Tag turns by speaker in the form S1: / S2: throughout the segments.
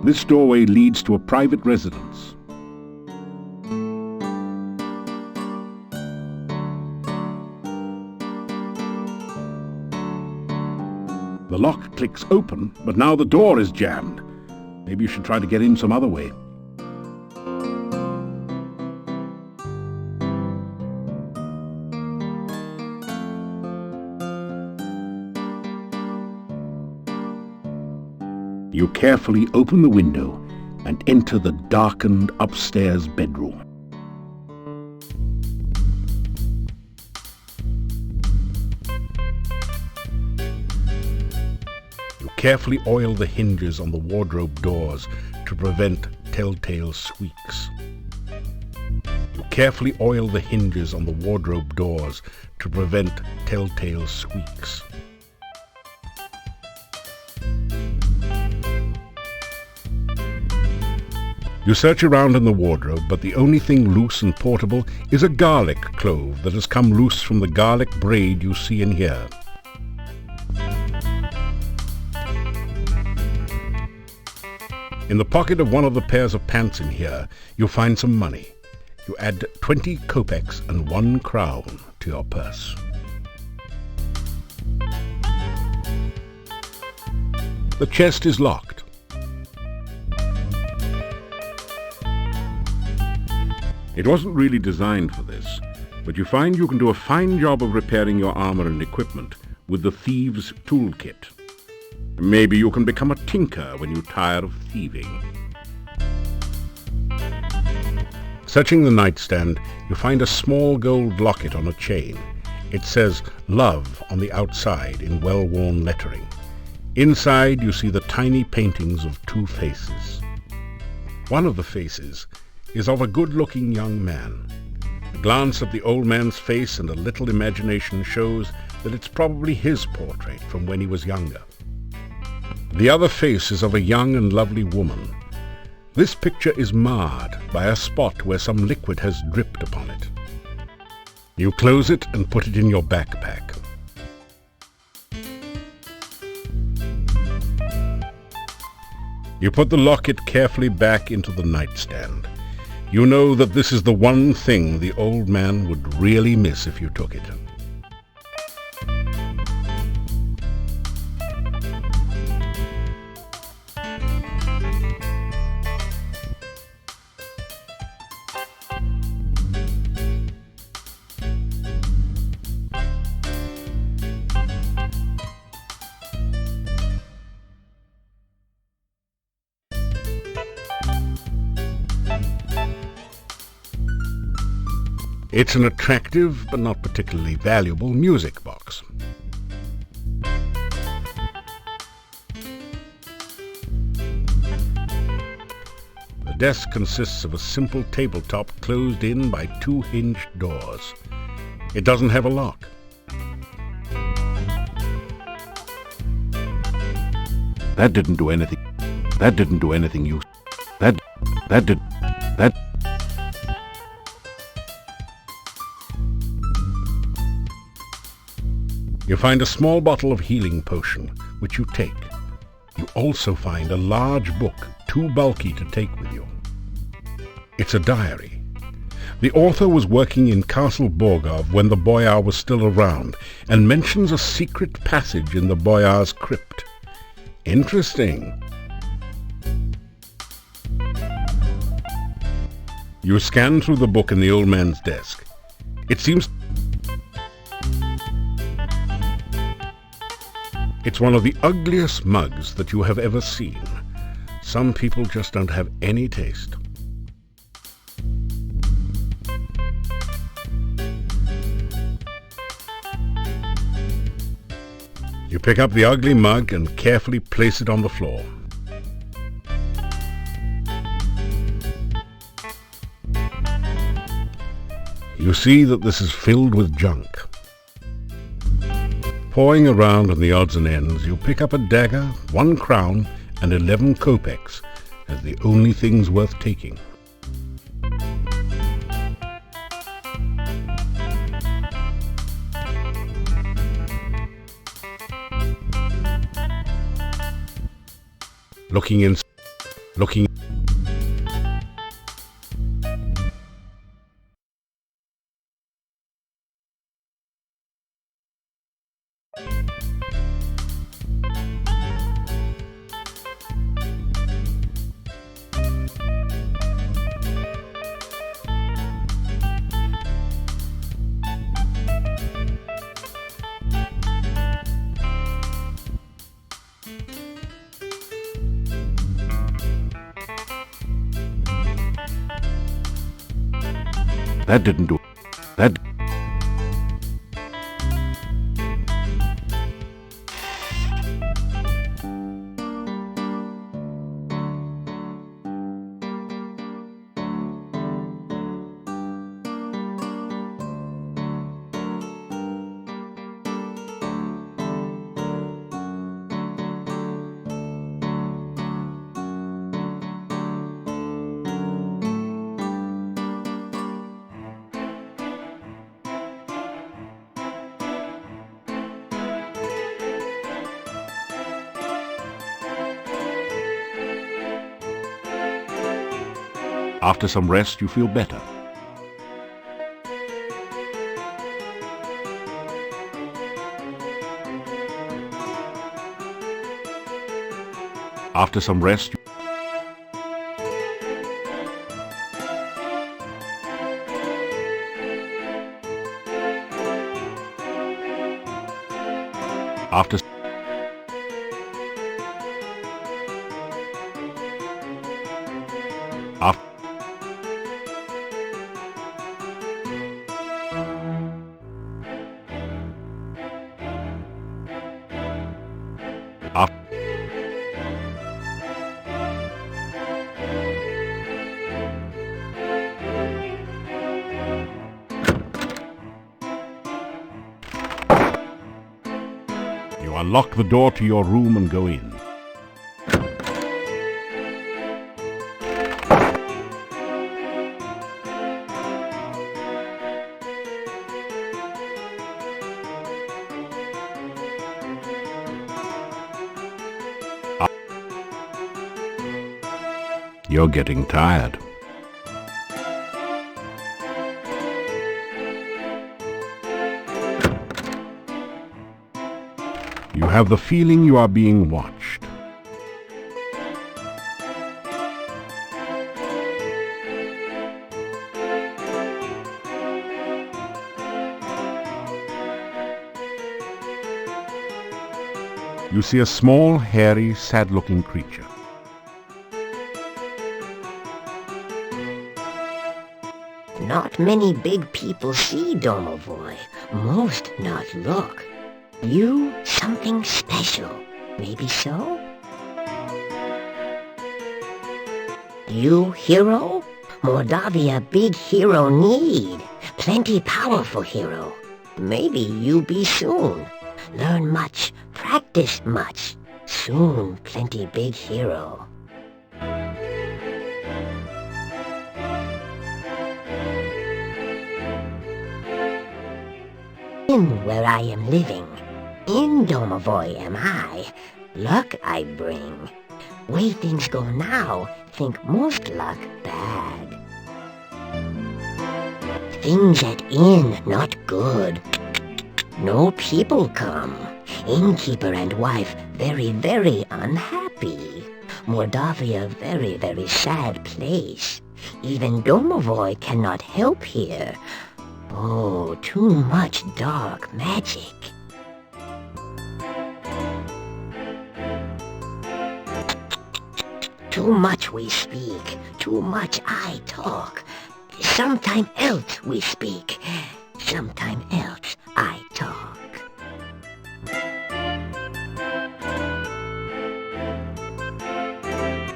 S1: This doorway leads to a private residence. The lock clicks open, but now the door is jammed. Maybe you should try to get in some other way. You carefully open the window and enter the darkened upstairs bedroom. You carefully oil the hinges on the wardrobe doors to prevent telltale squeaks. You carefully oil the hinges on the wardrobe doors to prevent telltale squeaks. You search around in the wardrobe, but the only thing loose and portable is a garlic clove that has come loose from the garlic braid you see in here. In the pocket of one of the pairs of pants in here, you find some money. You add 20 kopecks and 1 crown to your purse. The chest is locked. It wasn't really designed for this, but you find you can do a fine job of repairing your armor and equipment with the Thieves' Toolkit. Maybe you can become a tinker when you tire of thieving. Searching the nightstand, you find a small gold locket on a chain. It says "Love" on the outside in well-worn lettering. Inside you see the tiny paintings of 2 faces. One of the faces is of a good-looking young man. A glance at the old man's face and a little imagination shows that it's probably his portrait from when he was younger. The other face is of a young and lovely woman. This picture is marred by a spot where some liquid has dripped upon it. You close it and put it in your backpack. You put the locket carefully back into the nightstand. You know that this is the one thing the old man would really miss if you took it. It's an attractive but not particularly valuable music box. The desk consists of a simple tabletop closed in by 2 hinged doors. It doesn't have a lock. That didn't do anything. That didn't do anything useful. That. You find a small bottle of healing potion, which you take. You also find a large book, too bulky to take with you. It's a diary. The author was working in Castle Borgov when the boyar was still around, and mentions a secret passage in the boyar's crypt. Interesting. You scan through the book in the old man's desk. It seems it's one of the ugliest mugs that you have ever seen. Some people just don't have any taste. You pick up the ugly mug and carefully place it on the floor. You see that this is filled with junk. Pawing around on the odds and ends, you pick up a dagger, 1 crown, and 11 kopecks as the only things worth taking. Looking looking. That didn't do. That. After some rest, you feel better. After some rest, after you unlock the door to your room and go in. You're getting tired. You have the feeling you are being watched. You see a small, hairy, sad-looking creature.
S2: Not many big people see Domovoy. Most not look. You something special. Maybe so? You hero? Mordavia big hero need. Plenty powerful hero. Maybe you be soon. Learn much, practice much. Soon plenty big hero. In where I am living. In Domovoy am I. Luck I bring. Way things go now, think most luck bad. Things at inn not good. No people come. Innkeeper and wife very, very unhappy. Mordavia very, very sad place. Even Domovoy cannot help here. Oh, too much dark magic. Too much we speak, too much I talk. Sometime else we speak, sometime else I talk.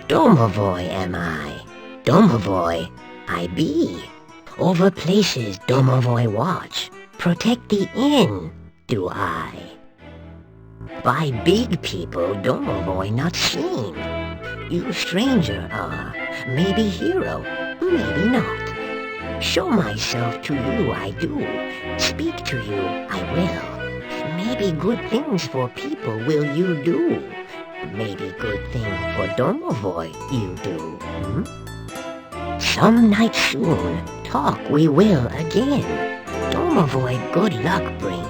S2: Domovoy am I, Domovoy I be. Over places Domovoy watch, protect the inn, do I. By big people Domovoy not seen. You stranger are, maybe hero, maybe not. Show myself to you I do, speak to you I will. Maybe good things for people will you do. Maybe good thing for Domovoy you do, hmm? Some night soon, talk we will again. Domovoy good luck bring.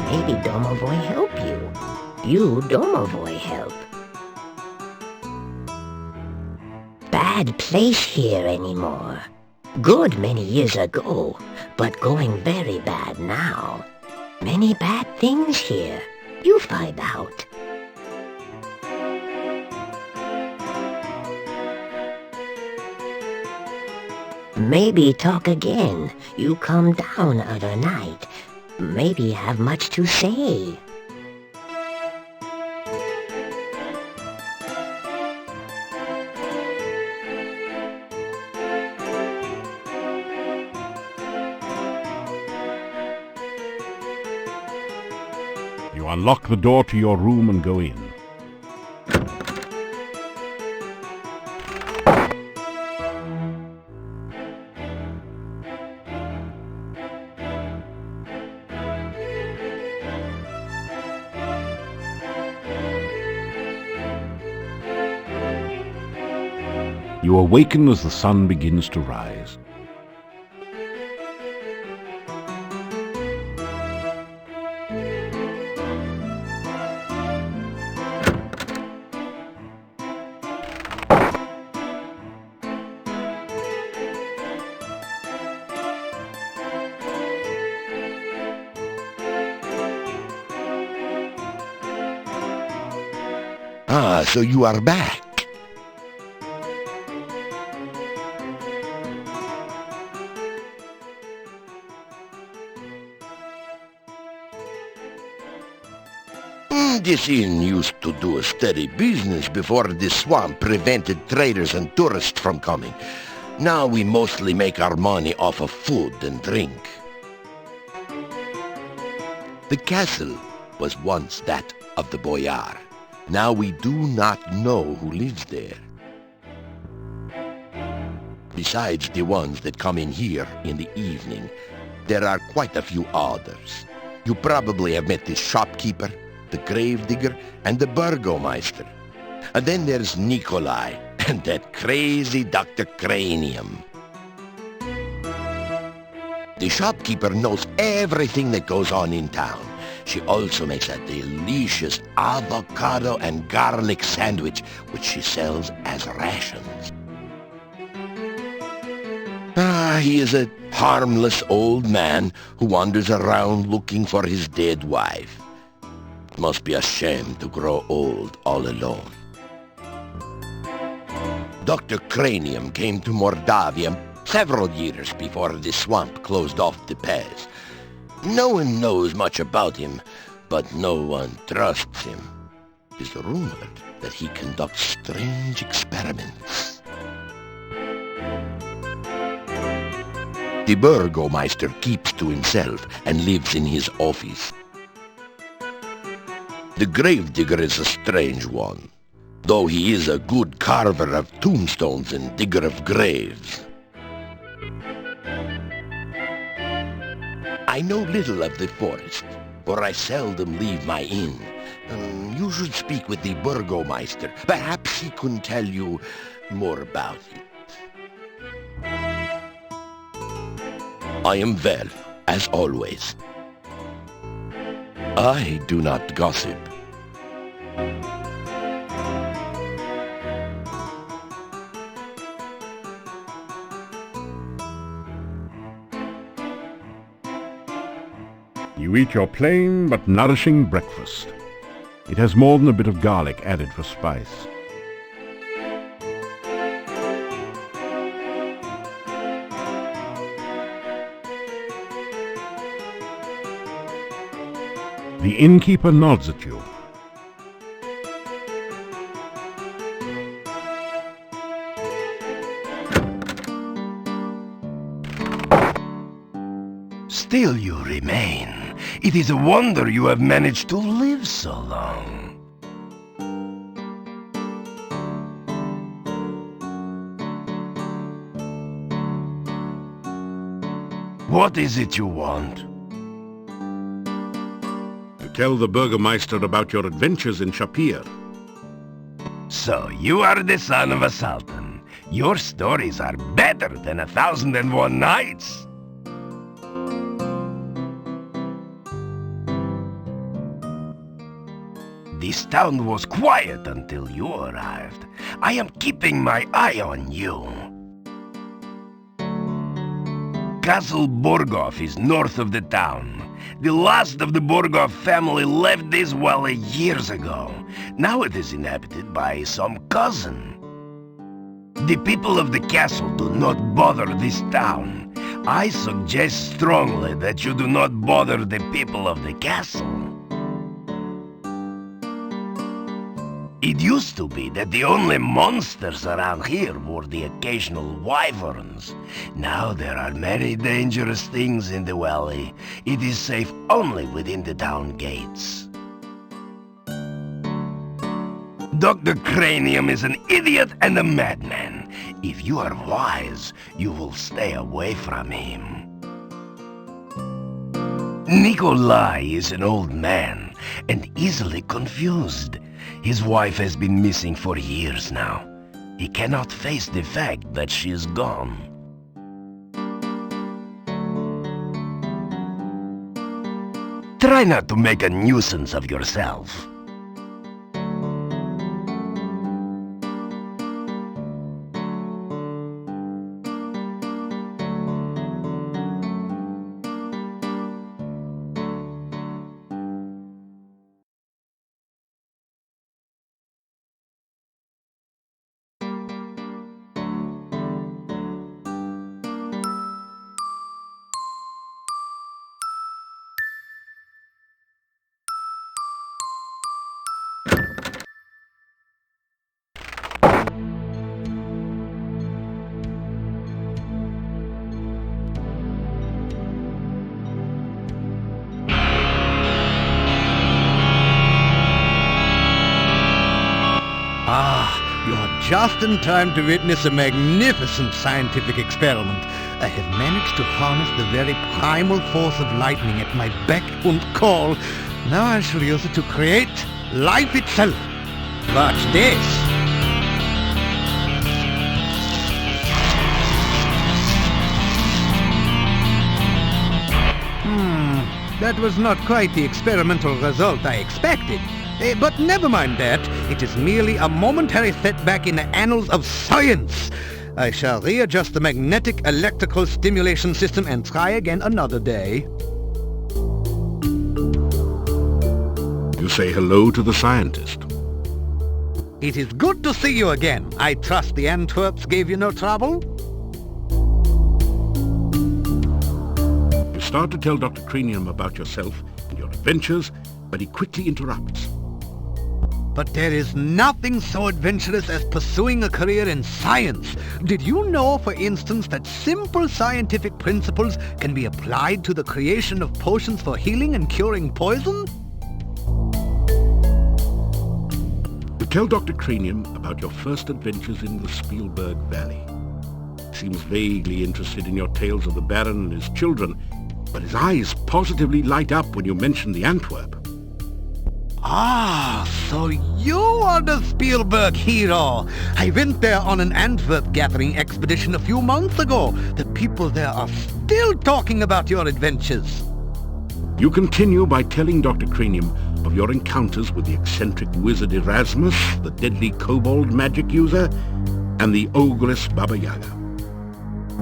S2: Maybe Domovoy help you. You Domovoy help. Bad place here anymore. Good many years ago, but going very bad now. Many bad things here. You find out. Maybe talk again. You come down other night. Maybe have much to say.
S1: You unlock the door to your room and go in. You awaken as the sun begins to rise.
S3: Ah, so you are back. This inn used to do a steady business before this swamp prevented traders and tourists from coming. Now we mostly make our money off of food and drink. The castle was once that of the boyar. Now we do not know who lives there. Besides the ones that come in here in the evening, there are quite a few others. You probably have met the shopkeeper, the gravedigger, and the burgomeister. And then there's Nikolai, and that crazy Dr. Cranium. The shopkeeper knows everything that goes on in town. She also makes a delicious avocado and garlic sandwich, which she sells as rations. He is a harmless old man who wanders around looking for his dead wife. Must be a shame to grow old all alone. Dr. Cranium came to Mordavia several years before the swamp closed off the pass. No one knows much about him, but no one trusts him. It is rumored that he conducts strange experiments. The burgomeister keeps to himself and lives in his office. The gravedigger is a strange one, though he is a good carver of tombstones and digger of graves. I know little of the forest, for I seldom leave my inn. You should speak with the burgomeister. Perhaps he can tell you more about it. I am well, as always. I do not gossip.
S1: You eat your plain but nourishing breakfast. It has more than a bit of garlic added for spice. The innkeeper nods at you.
S3: Still you remain. It is a wonder you have managed to live so long. What is it you want?
S1: To tell the burgomeister about your adventures in Shapir.
S4: So, you are the son of a sultan. Your stories are better than 1001 Nights. This town was quiet until you arrived. I am keeping my eye on you. Castle Borgov is north of the town. The last of the Borgov family left this valley years ago. Now it is inhabited by some cousin. The people of the castle do not bother this town. I suggest strongly that you do not bother the people of the castle. It used to be that the only monsters around here were the occasional wyverns. Now there are many dangerous things in the valley. It is safe only within the town gates. Dr. Cranium is an idiot and a madman. If you are wise, you will stay away from him. Nikolai is an old man and easily confused. His wife has been missing for years now. He cannot face the fact that she is gone. Try not to make a nuisance of yourself.
S5: You're just in time to witness a magnificent scientific experiment. I have managed to harness the very primal force of lightning at my beck and call. Now I shall use it to create life itself. Watch this. That was not quite the experimental result I expected. But never mind that. It is merely a momentary setback in the annals of science. I shall readjust the magnetic electrical stimulation system and try again another day.
S1: You say hello to the scientist.
S5: It is good to see you again. I trust the Antwerps gave you no trouble?
S1: You start to tell Dr. Cranium about yourself and your adventures, but he quickly interrupts.
S5: But there is nothing so adventurous as pursuing a career in science. Did you know, for instance, that simple scientific principles can be applied to the creation of potions for healing and curing poison?
S1: You tell Dr. Cranium about your first adventures in the Spielberg Valley. He seems vaguely interested in your tales of the Baron and his children, but his eyes positively light up when you mention the Antwerp.
S5: Ah, so you are the Spielberg hero. I went there on an Antwerp gathering expedition a few months ago. The people there are still talking about your adventures.
S1: You continue by telling Dr. Cranium of your encounters with the eccentric wizard Erasmus, the deadly kobold magic user, and the ogress Baba Yaga.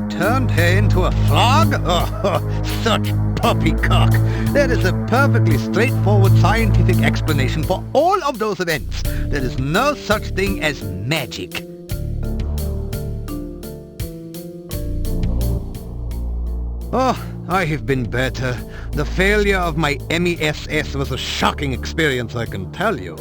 S5: Turned her into a frog? Oh, such poppycock. There is a perfectly straightforward scientific explanation for all of those events. There is no such thing as magic. Oh, I have been better. The failure of my MESS was a shocking experience, I can tell you.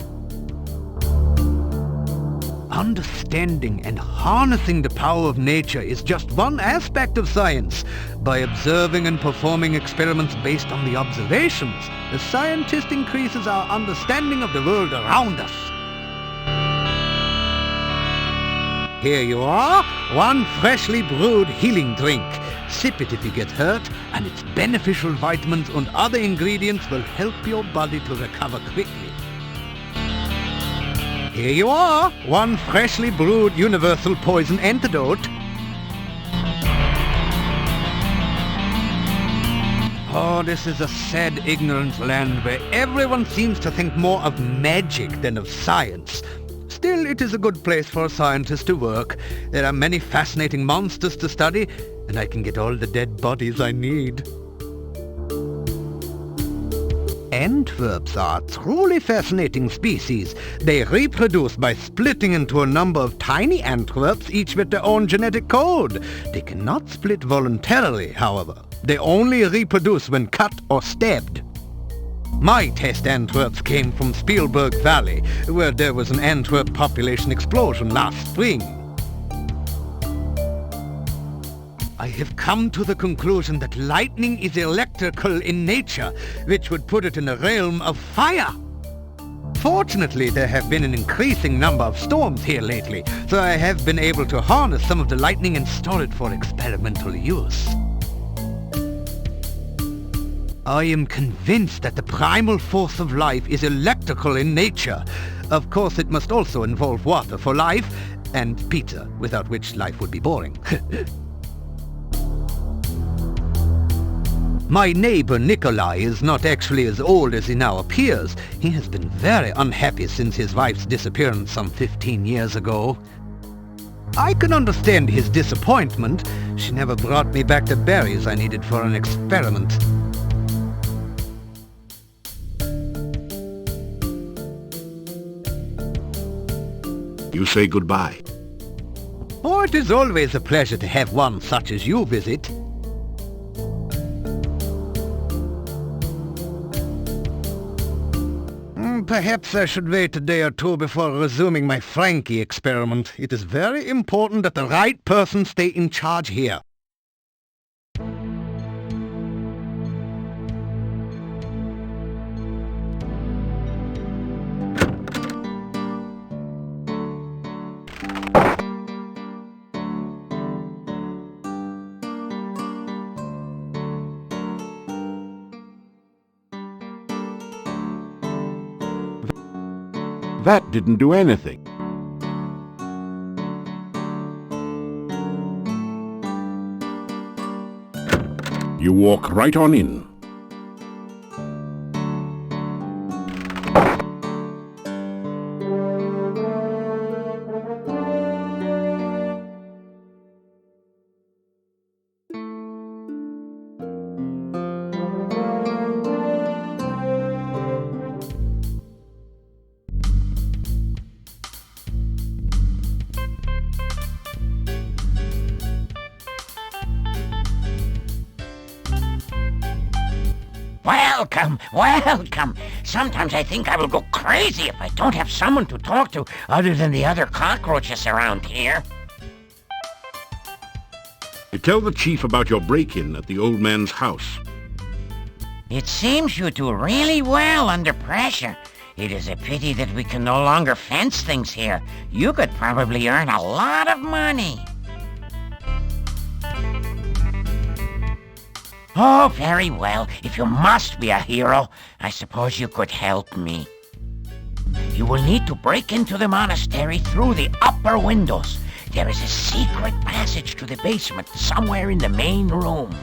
S5: Understanding and harnessing the power of nature is just one aspect of science. By observing and performing experiments based on the observations, the scientist increases our understanding of the world around us. Here you are, one freshly brewed healing drink. Sip it if you get hurt, and its beneficial vitamins and other ingredients will help your body to recover quickly. Here you are, one freshly brewed universal poison antidote. Oh, this is a sad, ignorant land where everyone seems to think more of magic than of science. Still, it is a good place for a scientist to work. There are many fascinating monsters to study, and I can get all the dead bodies I need. Antwerps are a truly fascinating species. They reproduce by splitting into a number of tiny Antwerps, each with their own genetic code. They cannot split voluntarily, however. They only reproduce when cut or stabbed. My test Antwerps came from Spielberg Valley, where there was an Antwerp population explosion last spring. I have come to the conclusion that lightning is electrical in nature, which would put it in the realm of fire. Fortunately, there have been an increasing number of storms here lately, so I have been able to harness some of the lightning and store it for experimental use. I am convinced that the primal force of life is electrical in nature. Of course, it must also involve water for life, and pizza, without which life would be boring. My neighbor Nikolai is not actually as old as he now appears. He has been very unhappy since his wife's disappearance some 15 years ago. I can understand his disappointment. She never brought me back the berries I needed for an experiment.
S1: You say goodbye.
S5: Oh, it is always a pleasure to have one such as you visit. Perhaps I should wait a day or two before resuming my Frankie experiment. It is very important that the right person stay in charge here.
S1: That didn't do anything. You walk right on in.
S6: Welcome, welcome. Sometimes I think I will go crazy if I don't have someone to talk to other than the other cockroaches around here.
S1: You tell the chief about your break-in at the old man's house.
S6: It seems you do really well under pressure. It is a pity that we can no longer fence things here. You could probably earn a lot of money. Oh, very well. If you must be a hero, I suppose you could help me. You will need to break into the monastery through the upper windows. There is a secret passage to the basement somewhere in the main room.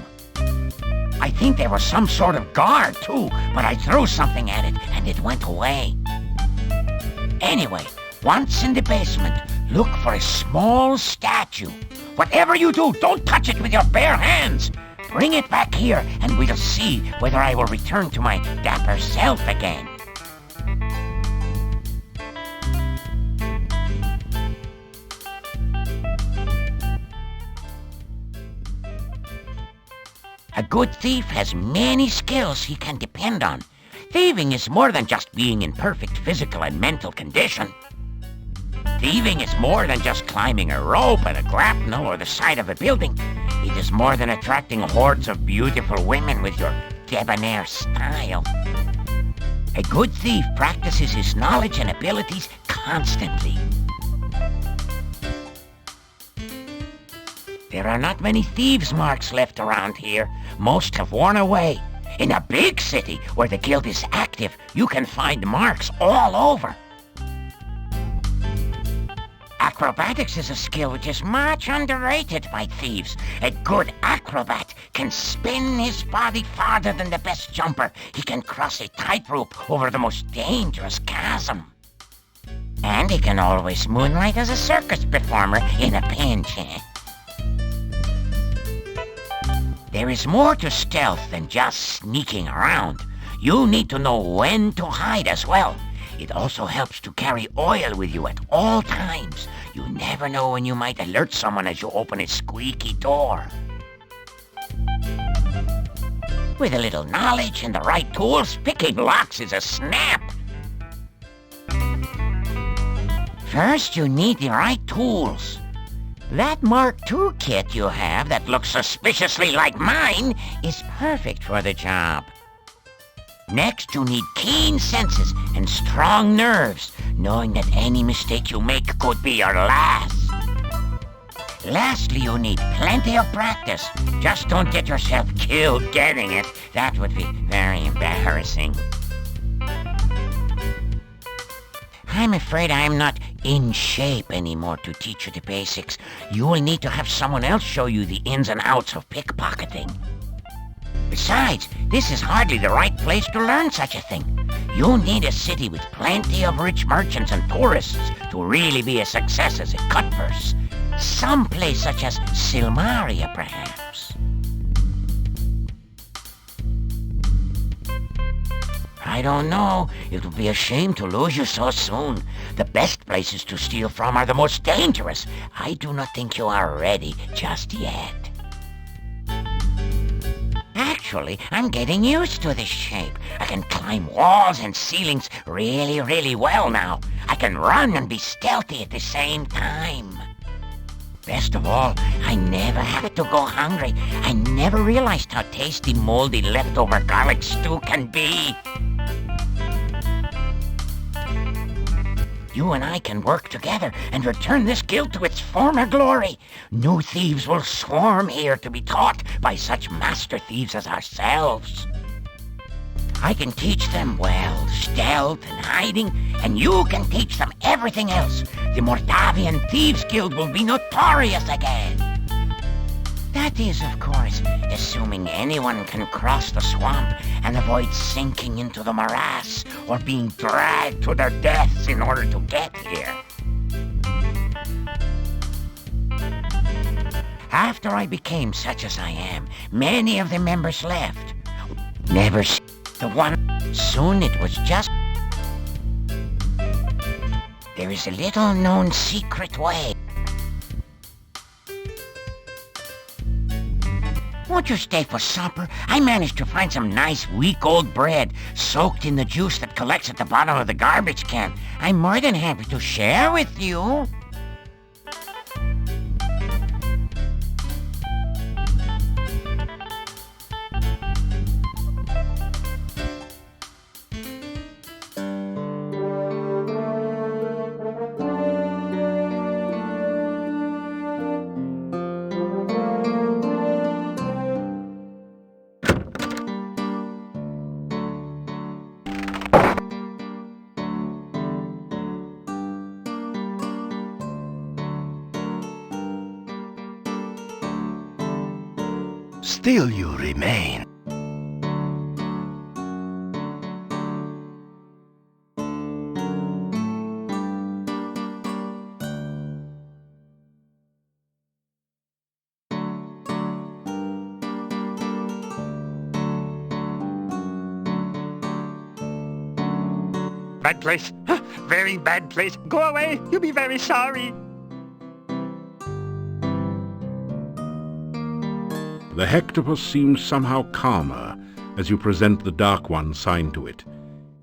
S6: I think there was some sort of guard, too, but I threw something at it and it went away. Anyway, once in the basement, look for a small statue. Whatever you do, don't touch it with your bare hands. Bring it back here, and we'll see whether I will return to my dapper self again. A good thief has many skills he can depend on. Thieving is more than just being in perfect physical and mental condition. Thieving is more than just climbing a rope at a grapnel or the side of a building. It is more than attracting hordes of beautiful women with your debonair style. A good thief practices his knowledge and abilities constantly. There are not many thieves' marks left around here. Most have worn away. In a big city where the guild is active, you can find marks all over. Acrobatics is a skill which is much underrated by thieves. A good acrobat can spin his body farther than the best jumper. He can cross a tightrope over the most dangerous chasm. And he can always moonlight as a circus performer in a pinch. There is more to stealth than just sneaking around. You need to know when to hide as well. It also helps to carry oil with you at all times. You never know when you might alert someone as you open a squeaky door. With a little knowledge and the right tools, picking locks is a snap. First, you need the right tools. That Mark II kit you have that looks suspiciously like mine is perfect for the job. Next, you need keen senses and strong nerves, knowing that any mistake you make could be your last. Lastly, you need plenty of practice. Just don't get yourself killed getting it. That would be very embarrassing. I'm afraid I'm not in shape anymore to teach you the basics. You will need to have someone else show you the ins and outs of pickpocketing. Besides, this is hardly the right place to learn such a thing. You need a city with plenty of rich merchants and tourists to really be a success as a cutpurse. Some place such as Silmaria, perhaps. I don't know. It would be a shame to lose you so soon. The best places to steal from are the most dangerous. I do not think you are ready just yet. Actually, I'm getting used to this shape. I can climb walls and ceilings really, really well now. I can run and be stealthy at the same time. Best of all, I never have to go hungry. I never realized how tasty moldy leftover garlic stew can be. You and I can work together and return this guild to its former glory. New thieves will swarm here to be taught by such master thieves as ourselves. I can teach them, well, stealth and hiding, and you can teach them everything else. The Mordavian Thieves Guild will be notorious again. That is, of course, assuming anyone can cross the swamp and avoid sinking into the morass or being dragged to their deaths in order to get here. After I became such as I am, many of the members left. Never the one. Soon it was just... There is a little-known secret way. Won't you stay for supper? I managed to find some nice week-old bread soaked in the juice that collects at the bottom of the garbage can. I'm more than happy to share with you.
S4: Still you remain.
S7: Bad place. Very bad place. Go away. You'll be very sorry.
S1: The Hectopus seems somehow calmer as you present the Dark One sign to it.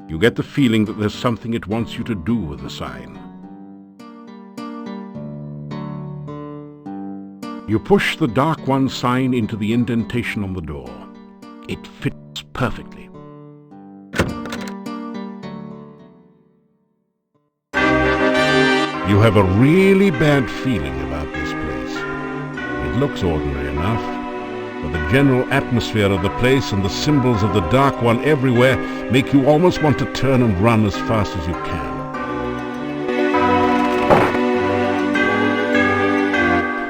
S1: You get the feeling that there's something it wants you to do with the sign. You push the Dark One sign into the indentation on the door. It fits perfectly. You have a really bad feeling about this place. It looks ordinary enough, but the general atmosphere of the place and the symbols of the Dark One everywhere make you almost want to turn and run as fast as you can.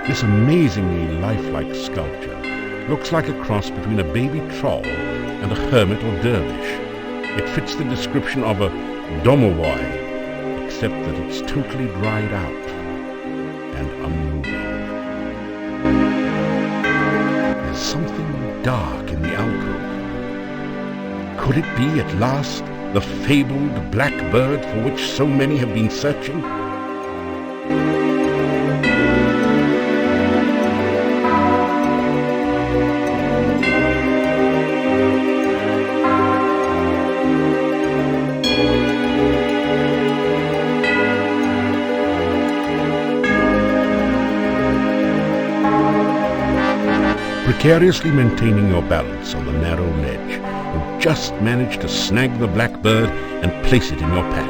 S1: This amazingly lifelike sculpture looks like a cross between a baby troll and a hermit or dervish. It fits the description of a domovoi, except that it's totally dried out and unmoving. There's something dark in the alcove. Could it be at last the fabled black bird for which so many have been searching? Precariously maintaining your balance on the narrow ledge, you just manage to snag the black bird and place it in your pack.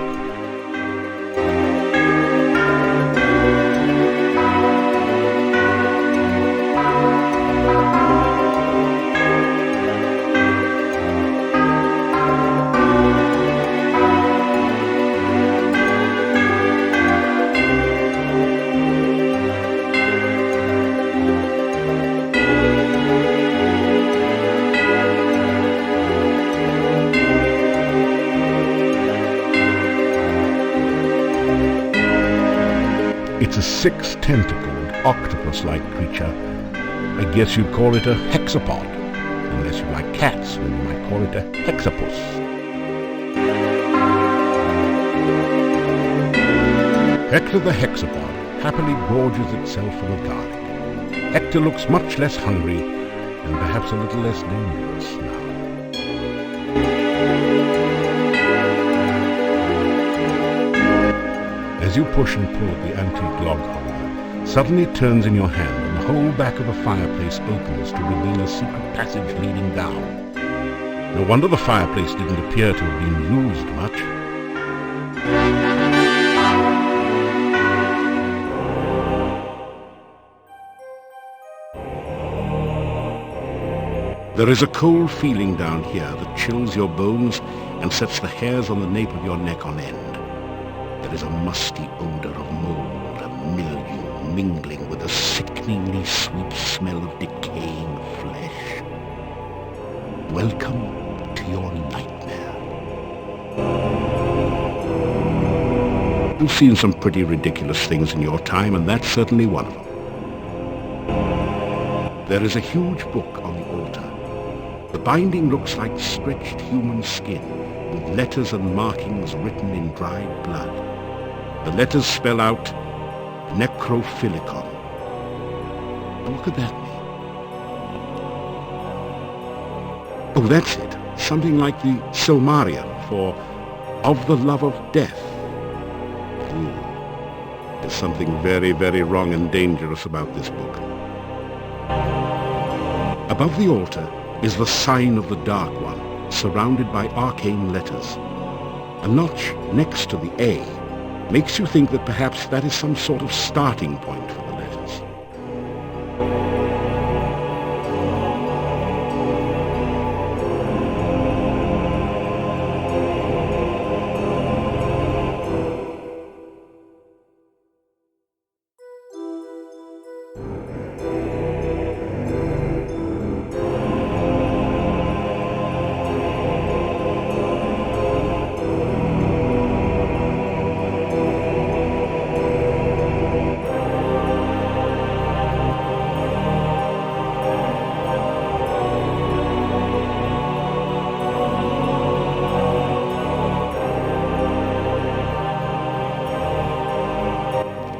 S1: It's a six-tentacled, octopus-like creature. I guess you'd call it a hexapod. Unless you like cats, then you might call it a hexapus. Hector the hexapod happily gorges itself on a garlic. Hector looks much less hungry and perhaps a little less dangerous now. As you push and pull at the antique log holder, suddenly it turns in your hand and the whole back of the fireplace opens to reveal a secret passage leading down. No wonder the fireplace didn't appear to have been used much. There is a cold feeling down here that chills your bones and sets the hairs on the nape of your neck on end. There is a musty odor of mold and mildew mingling with a sickeningly sweet smell of decaying flesh. Welcome to your nightmare. You've seen some pretty ridiculous things in your time, and that's certainly one of them. There is a huge book on the altar. The binding looks like stretched human skin, with letters and markings written in dried blood. The letters spell out Necrophilicon. What could that mean? Oh, that's it. Something like the Silmarillion for of the love of death. There's something very, very wrong and dangerous about this book. Above the altar is the sign of the Dark One, surrounded by arcane letters. A notch next to the A makes you think that perhaps that is some sort of starting point for the letters.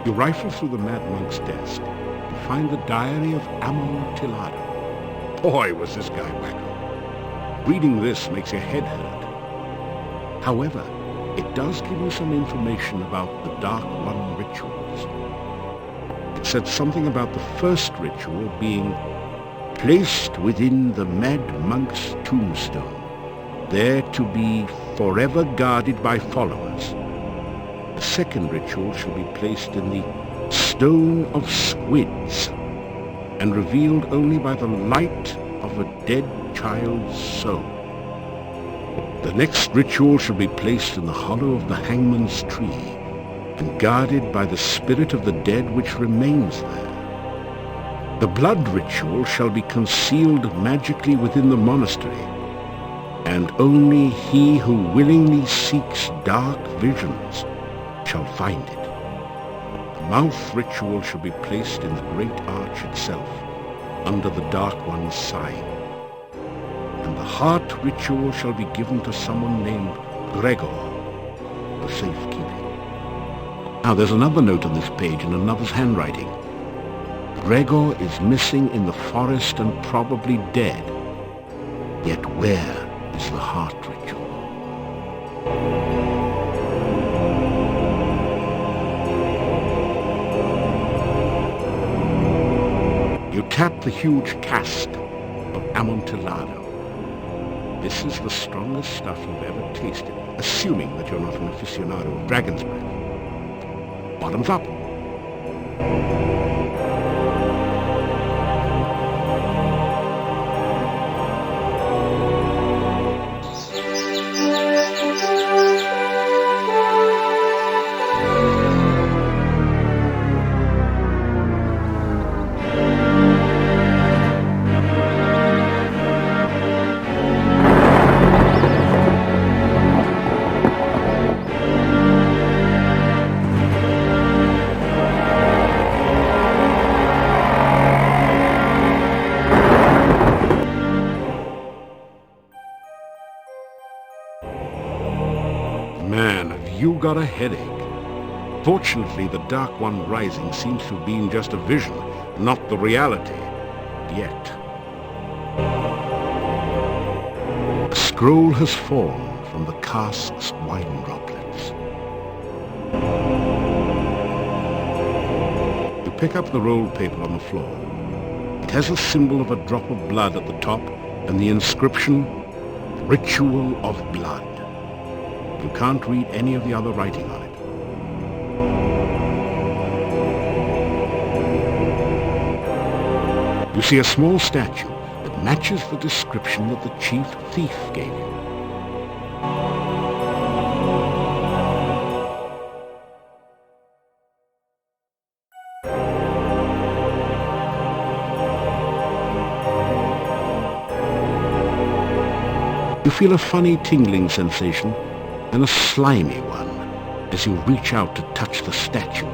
S1: You rifle through the Mad Monk's desk and find the diary of Amontillado. Boy, was this guy wacko. Reading this makes your head hurt. However, it does give you some information about the Dark One rituals. It said something about the first ritual being placed within the Mad Monk's tombstone, there to be forever guarded by followers. The second ritual shall be placed in the Stone of Squids and revealed only by the light of a dead child's soul. The next ritual shall be placed in the hollow of the Hangman's Tree and guarded by the spirit of the dead which remains there. The blood ritual shall be concealed magically within the monastery, and only he who willingly seeks dark visions shall find it. The mouth ritual shall be placed in the great arch itself, under the Dark One's sign. And the heart ritual shall be given to someone named Gregor for safekeeping. Now there's another note on this page in another's handwriting. Gregor is missing in the forest and probably dead. Yet where is the heart ritual? You tap the huge cask of Amontillado. This is the strongest stuff you've ever tasted, assuming that you're not an aficionado of dragon's breath. Bottoms up. Man, have you got a headache? Fortunately, the Dark One rising seems to have been just a vision, not the reality. Yet. A scroll has fallen from the cask's wine droplets. You pick up the rolled paper on the floor. It has a symbol of a drop of blood at the top and the inscription, Ritual of Blood. You can't read any of the other writing on it. You see a small statue that matches the description that the chief thief gave you. You feel a funny tingling sensation and a slimy one as you reach out to touch the statue.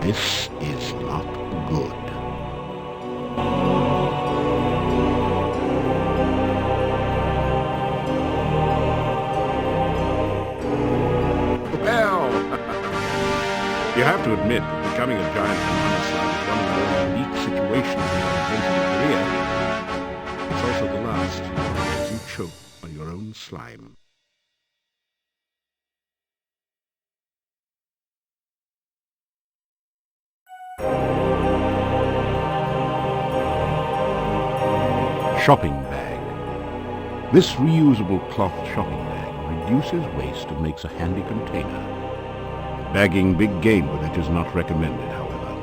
S1: This is not good. Well, you have to admit that becoming a giant from Monastery is one of the more unique situations in your adventuring career. It's also the last, as you choke on your own slime. Shopping bag. This reusable cloth shopping bag reduces waste and makes a handy container. Bagging big game with it is not recommended, however.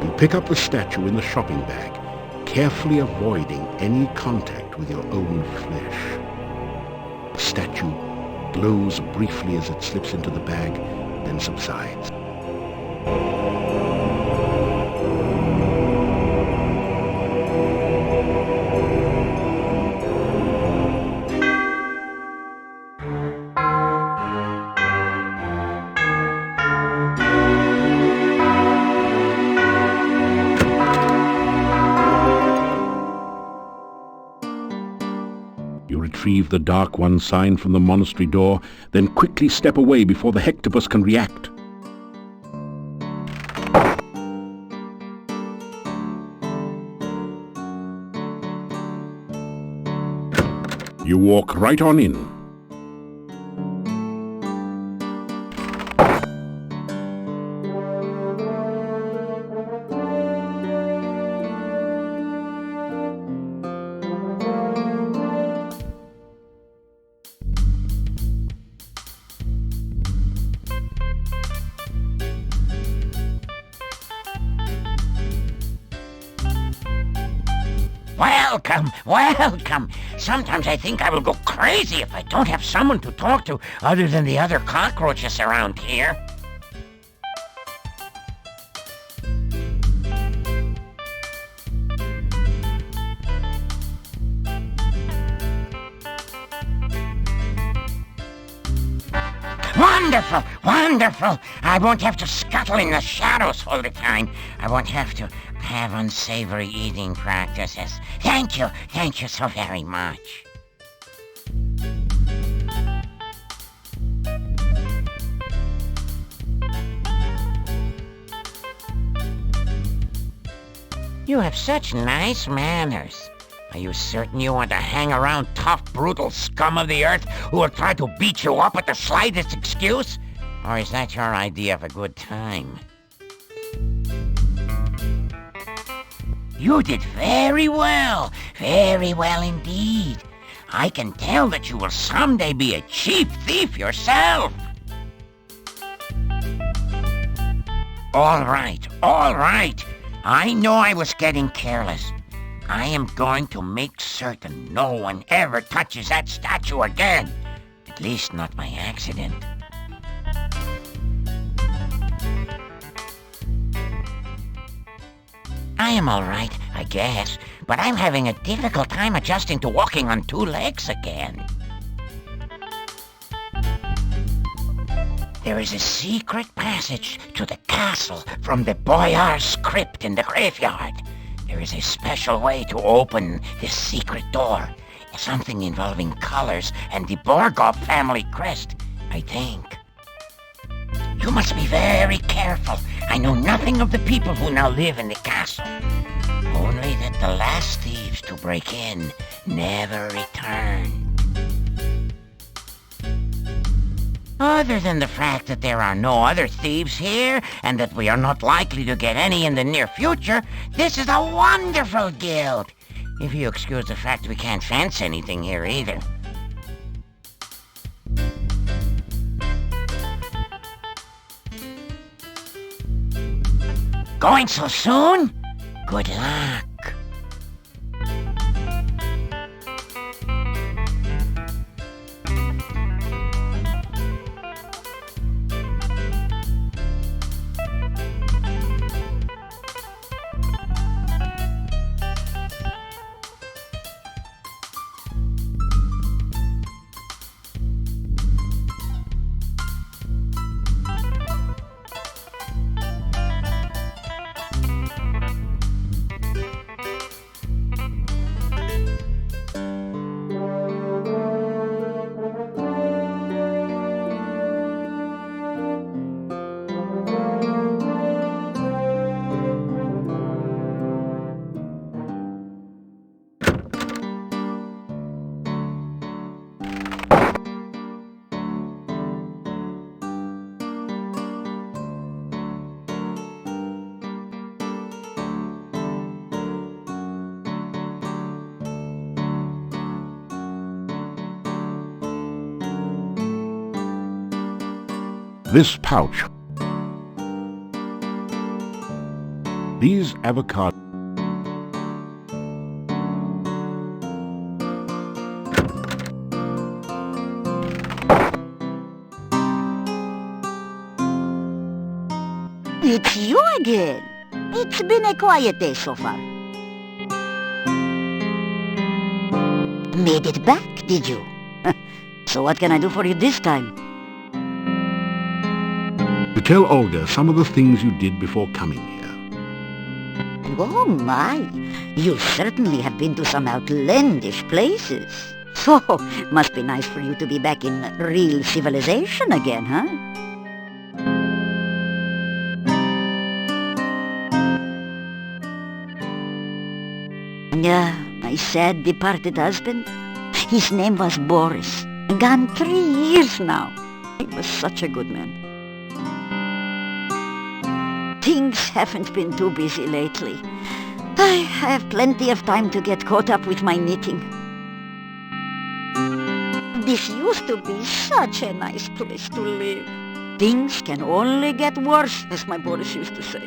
S1: You pick up the statue in the shopping bag, carefully avoiding any contact with your own flesh. The statue glows briefly as it slips into the bag, then subsides. You retrieve the Dark One sign from the monastery door, then quickly step away before the hectopus can react. You walk right on in.
S6: Welcome, welcome. Sometimes I think I will go crazy if I don't have someone to talk to other than the other cockroaches around here. Wonderful, wonderful. I won't have to scuttle in the shadows all the time. I won't have to have unsavory eating practices. Thank you so very much. You have such nice manners. Are you certain you want to hang around tough, brutal scum of the earth who will try to beat you up at the slightest excuse? Or is that your idea of a good time? You did very well indeed. I can tell that you will someday be a chief thief yourself. All right. I know I was getting careless. I am going to make certain no one ever touches that statue again. At least not by accident. I am all right, I guess, but I'm having a difficult time adjusting to walking on two legs again. There is a secret passage to the castle from the Boyar's crypt in the graveyard. There is a special way to open this secret door. Something involving colors and the Borgov family crest, I think. You must be very careful. I know nothing of the people who now live in the castle. Only that the last thieves to break in never returned. Other than the fact that there are no other thieves here, and that we are not likely to get any in the near future, this is a wonderful guild. If you excuse the fact we can't fence anything here either. Going so soon? Good luck.
S1: This pouch. These avocados.
S8: It's you again. It's been a quiet day so far. Made it back, did you? So what can I do for you this time?
S1: To tell Olga some of the things you did before coming here.
S8: Oh my, you certainly have been to some outlandish places. So, must be nice for you to be back in real civilization again, huh? My sad departed husband, his name was Boris. Gone 3 years now. He was such a good man. Things haven't been too busy lately. I have plenty of time to get caught up with my knitting. This used to be such a nice place to live. Things can only get worse, as my Boris used to say.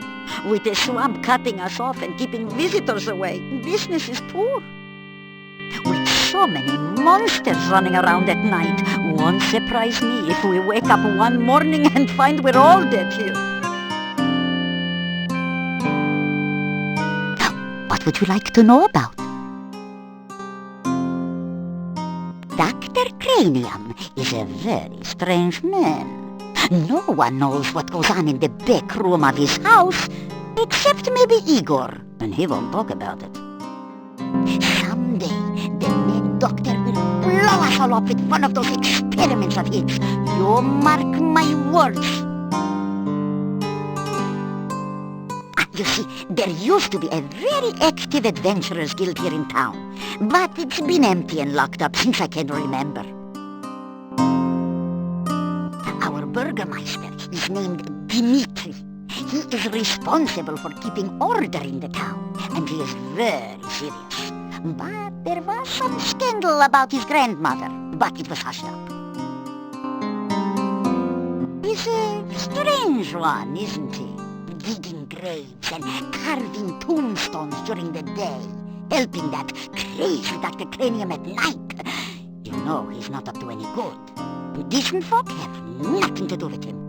S8: With the swamp cutting us off and keeping visitors away, business is poor. With so many monsters running around at night, won't surprise me if we wake up one morning and find we're all dead here. What would you like to know about? Dr. Cranium is a very strange man. No one knows what goes on in the back room of his house, except maybe Igor, and he won't talk about it. Someday, the main doctor will blow us all up with one of those experiments of his. You mark my words. You see, there used to be a very active adventurers guild here in town, but it's been empty and locked up since I can remember. Our burgomaster is named Dimitri. He is responsible for keeping order in the town, and he is very serious. But there was some scandal about his grandmother, but it was hushed up. He's a strange one, isn't he? Digging graves and carving tombstones during the day, helping that crazy Dr. Cranium at night. You know he's not up to any good. Decent folk have nothing to do with him.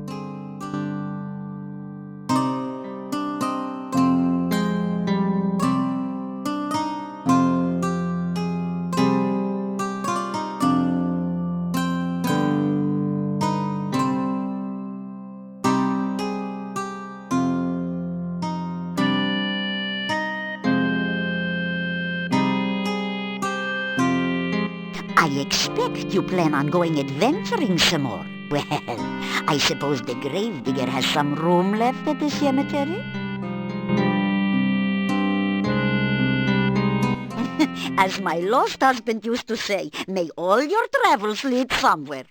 S8: I expect you plan on going adventuring some more. Well, I suppose the gravedigger has some room left at the cemetery? As my lost husband used to say, may all your travels lead somewhere.